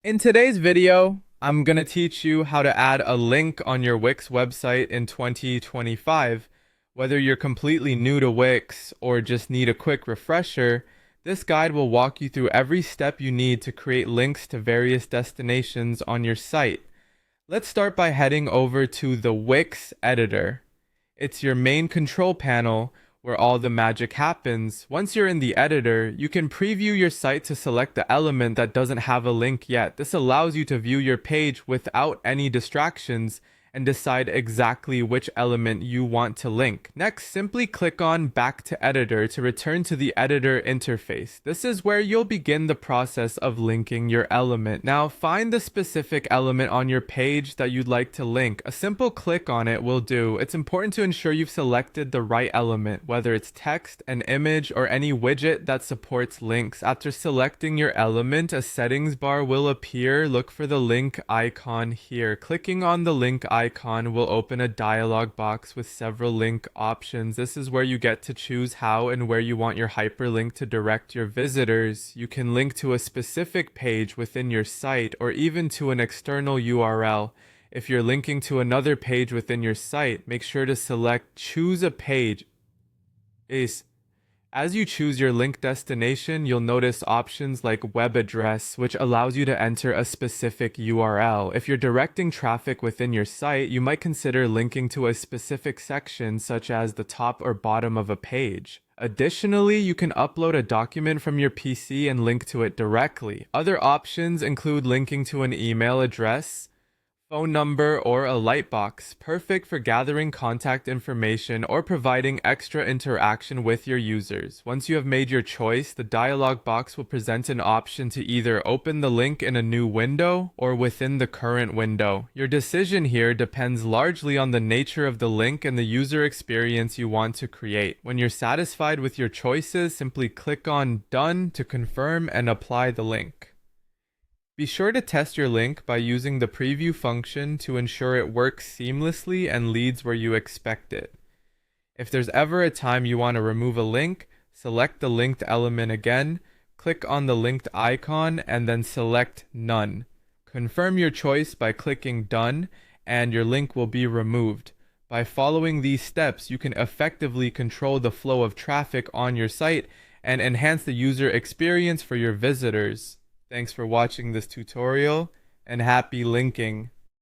In today's video, I'm going to teach you how to add a link on your Wix website in 2025. Whether you're completely new to Wix or just need a quick refresher, this guide will walk you through every step you need to create links to various destinations on your site. Let's start by heading over to the Wix editor. It's your main control panel where all the magic happens. Once you're in the editor, you can preview your site to select the element that doesn't have a link yet. This allows you to view your page without any distractions and decide exactly which element you want to link. Next, simply click on Back to Editor to return to the editor interface. This is where you'll begin the process of linking your element. Now, find the specific element on your page that you'd like to link. A simple click on it will do. It's important to ensure you've selected the right element, whether it's text, an image, or any widget that supports links. After selecting your element, a settings bar will appear. Look for the link icon here. Clicking on the link icon will open a dialog box with several link options. This is where you get to choose how and where you want your hyperlink to direct your visitors. You can link to a specific page within your site or even to an external URL. If you're linking to another page within your site, make sure to select Choose a Page. As you choose your link destination, you'll notice options like web address, which allows you to enter a specific URL. If you're directing traffic within your site, you might consider linking to a specific section, such as the top or bottom of a page. Additionally, you can upload a document from your PC and link to it directly. Other options include linking to an email address, phone number, or a lightbox, perfect for gathering contact information or providing extra interaction with your users. Once you have made your choice, the dialog box will present an option to either open the link in a new window or within the current window. Your decision here depends largely on the nature of the link and the user experience you want to create. When you're satisfied with your choices, simply click on Done to confirm and apply the link. Be sure to test your link by using the preview function to ensure it works seamlessly and leads where you expect it. If there's ever a time you want to remove a link, select the linked element again, click on the linked icon, and then select None. Confirm your choice by clicking Done, and your link will be removed. By following these steps, you can effectively control the flow of traffic on your site and enhance the user experience for your visitors. Thanks for watching this tutorial, and happy linking!